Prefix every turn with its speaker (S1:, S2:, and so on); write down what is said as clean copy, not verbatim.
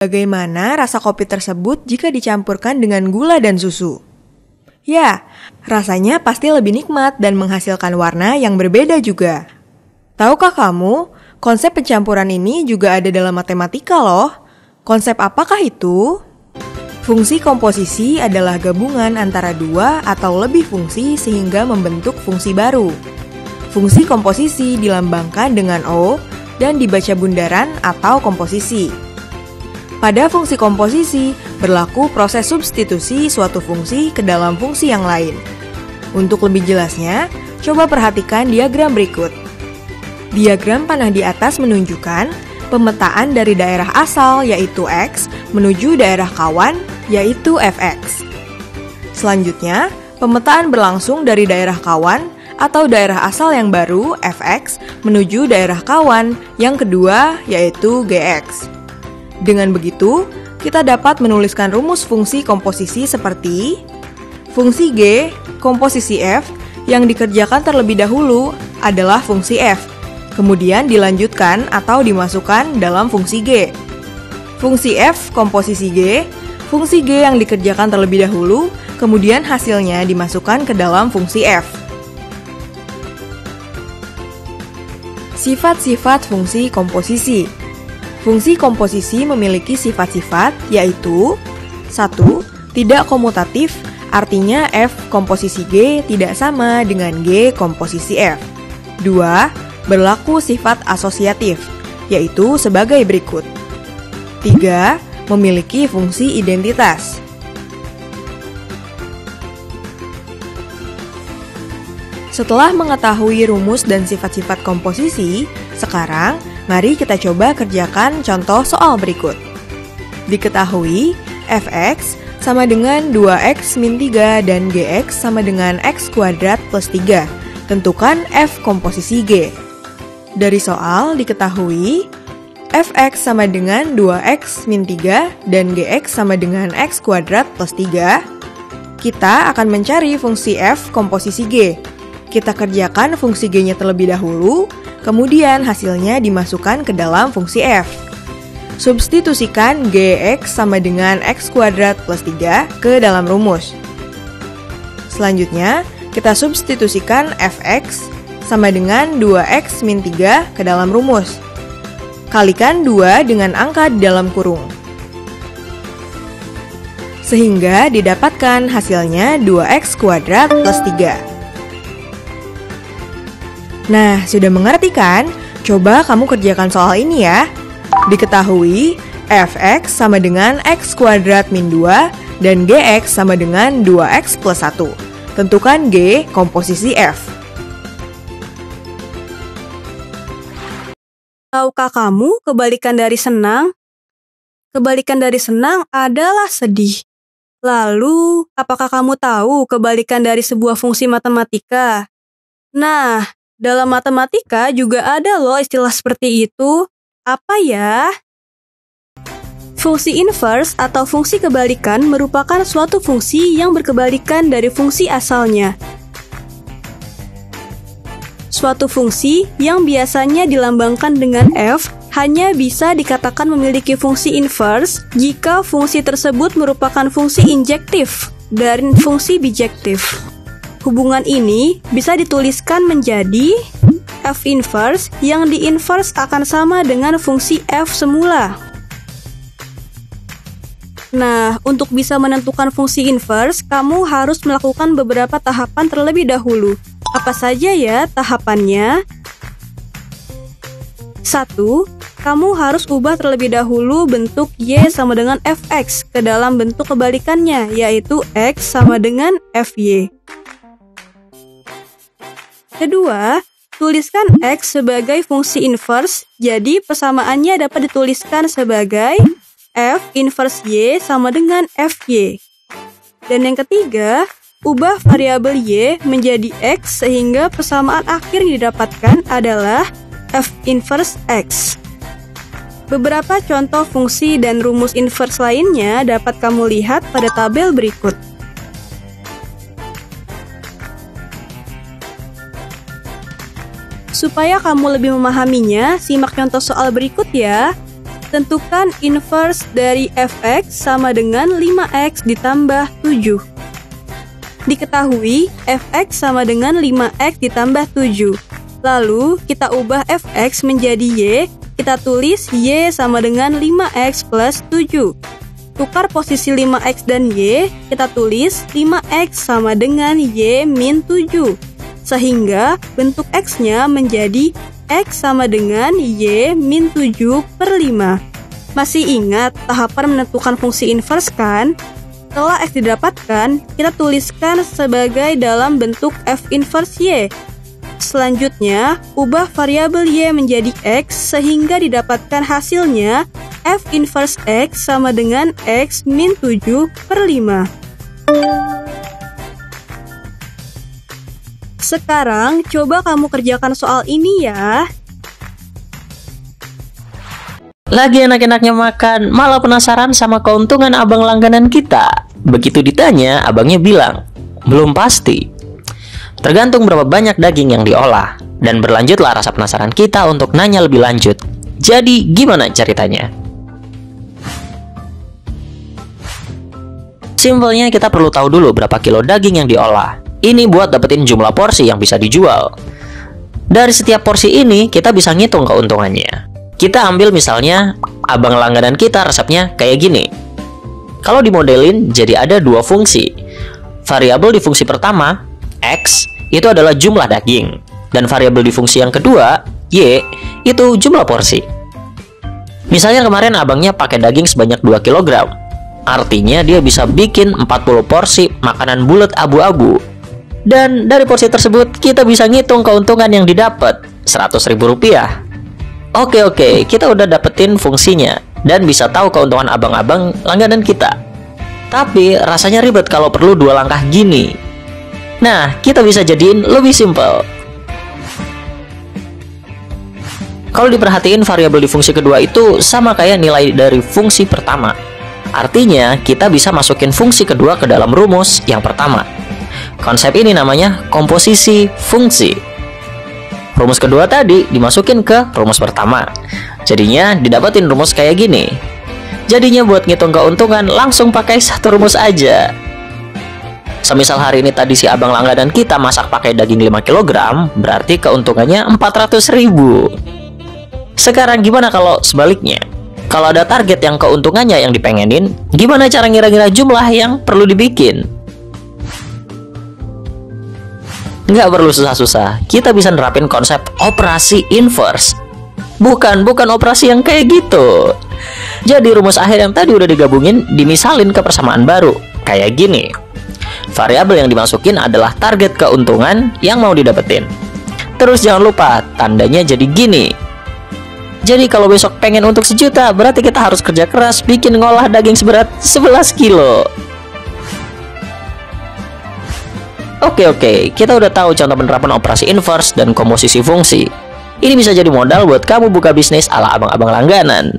S1: Bagaimana rasa kopi tersebut jika dicampurkan dengan gula dan susu? Ya, rasanya pasti lebih nikmat dan menghasilkan warna yang berbeda juga. Tahukah kamu, konsep pencampuran ini juga ada dalam matematika loh. Konsep apakah itu? Fungsi komposisi adalah gabungan antara dua atau lebih fungsi sehingga membentuk fungsi baru. Fungsi komposisi dilambangkan dengan O dan dibaca bundaran atau komposisi. Pada fungsi komposisi, berlaku proses substitusi suatu fungsi ke dalam fungsi yang lain. Untuk lebih jelasnya, coba perhatikan diagram berikut. Diagram panah di atas menunjukkan pemetaan dari daerah asal yaitu X menuju daerah kawan yaitu Fx. Selanjutnya, pemetaan berlangsung dari daerah kawan atau daerah asal yang baru, Fx, menuju daerah kawan yang kedua, yaitu Gx. Dengan begitu, kita dapat menuliskan rumus fungsi komposisi seperti fungsi G, komposisi F, yang dikerjakan terlebih dahulu adalah fungsi F, kemudian dilanjutkan atau dimasukkan dalam fungsi G. Fungsi F, komposisi G, fungsi G yang dikerjakan terlebih dahulu, kemudian hasilnya dimasukkan ke dalam fungsi F. Sifat-sifat fungsi komposisi. Fungsi komposisi memiliki sifat-sifat yaitu 1. Tidak komutatif, artinya F komposisi G tidak sama dengan G komposisi F. 2. Berlaku sifat asosiatif, yaitu sebagai berikut. 3. Memiliki fungsi identitas. Setelah mengetahui rumus dan sifat-sifat komposisi, sekarang mari kita coba kerjakan contoh soal berikut. Diketahui Fx sama dengan 2x min 3 dan Gx sama dengan x kuadrat plus 3. Tentukan F komposisi G. Dari soal diketahui Fx sama dengan 2x min 3 dan Gx sama dengan x kuadrat plus 3. Kita akan mencari fungsi F komposisi G. Kita kerjakan fungsi G-nya terlebih dahulu, kemudian hasilnya dimasukkan ke dalam fungsi F. Substitusikan Gx sama dengan x kuadrat plus 3 ke dalam rumus. Selanjutnya, kita substitusikan Fx sama dengan 2x min 3 ke dalam rumus. Kalikan 2 dengan angka di dalam kurung. Sehingga didapatkan hasilnya 2x kuadrat plus 3. Nah, sudah mengerti kan? Coba kamu kerjakan soal ini ya. Diketahui Fx sama dengan x kuadrat min 2 dan Gx sama dengan 2x plus 1. Tentukan G komposisi F.
S2: Tahukah kamu kebalikan dari senang? Kebalikan dari senang adalah sedih. Lalu, apakah kamu tahu kebalikan dari sebuah fungsi matematika? Nah, dalam matematika juga ada loh istilah seperti itu. Apa ya? Fungsi inverse atau fungsi kebalikan merupakan suatu fungsi yang berkebalikan dari fungsi asalnya. Suatu fungsi yang biasanya dilambangkan dengan F hanya bisa dikatakan memiliki fungsi inverse jika fungsi tersebut merupakan fungsi injektif dari fungsi bijektif. Hubungan ini bisa dituliskan menjadi F inverse yang di-inverse akan sama dengan fungsi F semula. Nah, untuk bisa menentukan fungsi inverse, kamu harus melakukan beberapa tahapan terlebih dahulu. Apa saja ya tahapannya? 1. Kamu harus ubah terlebih dahulu bentuk Y sama dengan Fx ke dalam bentuk kebalikannya, yaitu X sama dengan Fy. Kedua, tuliskan X sebagai fungsi inverse, jadi persamaannya dapat dituliskan sebagai F inverse Y sama dengan Fy. Dan yang ketiga, ubah variabel Y menjadi X sehingga persamaan akhir yang didapatkan adalah F inverse X. Beberapa contoh fungsi dan rumus inverse lainnya dapat kamu lihat pada tabel berikut. Supaya kamu lebih memahaminya, simak contoh soal berikut ya. Tentukan inverse dari fx sama dengan 5x ditambah 7. Diketahui fx sama dengan 5x ditambah 7. Lalu kita ubah fx menjadi y, kita tulis y sama dengan 5x plus 7. Tukar posisi 5x dan y, kita tulis 5x sama dengan y min 7. Sehingga bentuk x-nya menjadi x sama dengan y min 7 per 5. Masih ingat tahapan menentukan fungsi inverse kan? Setelah x didapatkan, kita tuliskan sebagai dalam bentuk f inverse y. Selanjutnya, ubah variabel y menjadi x sehingga didapatkan hasilnya f inverse x sama dengan x min 7 per 5. Sekarang, coba kamu kerjakan soal ini ya.
S3: Lagi enak-enaknya makan, malah penasaran sama keuntungan abang langganan kita. Begitu ditanya, abangnya bilang, belum pasti. Tergantung berapa banyak daging yang diolah. Dan berlanjutlah rasa penasaran kita untuk nanya lebih lanjut. Jadi, gimana ceritanya? Simpelnya kita perlu tahu dulu berapa kilo daging yang diolah. Ini buat dapetin jumlah porsi yang bisa dijual. Dari setiap porsi ini, kita bisa ngitung keuntungannya. Kita ambil misalnya, abang langganan kita resepnya kayak gini. Kalau dimodelin, jadi ada dua fungsi. Variabel di fungsi pertama, X, itu adalah jumlah daging. Dan variabel di fungsi yang kedua, Y, itu jumlah porsi. Misalnya kemarin abangnya pakai daging sebanyak 2 kg. Artinya dia bisa bikin 40 porsi makanan bulat abu-abu. Dan dari porsi tersebut kita bisa ngitung keuntungan yang didapat, Rp100.000. Oke, kita udah dapetin fungsinya dan bisa tahu keuntungan abang-abang langganan kita. Tapi rasanya ribet kalau perlu 2 langkah gini. Nah, kita bisa jadiin lebih simpel. Kalau diperhatiin, variabel di fungsi kedua itu sama kayak nilai dari fungsi pertama. Artinya, kita bisa masukin fungsi kedua ke dalam rumus yang pertama. Konsep ini namanya komposisi fungsi. Rumus kedua tadi dimasukin ke rumus pertama. Jadinya didapatin rumus kayak gini. Jadinya buat ngitung keuntungan langsung pakai satu rumus aja. Semisal hari ini tadi si abang langganan kita masak pakai daging 5 kg, berarti keuntungannya 400.000. Sekarang gimana kalau sebaliknya? Kalau ada target yang keuntungannya yang dipengenin, gimana cara ngira-ngira jumlah yang perlu dibikin? Nggak perlu susah-susah, kita bisa nerapin konsep operasi inverse. Bukan operasi yang kayak gitu. Jadi rumus akhir yang tadi udah digabungin, dimisalin ke persamaan baru. Kayak gini. Variabel yang dimasukin adalah target keuntungan yang mau didapetin. Terus jangan lupa, tandanya jadi gini. Jadi kalau besok pengen untuk 1 juta, berarti kita harus kerja keras bikin ngolah daging seberat 11 kilo. Oke, kita udah tahu contoh penerapan operasi inverse dan komposisi fungsi. Ini bisa jadi modal buat kamu buka bisnis ala abang-abang langganan.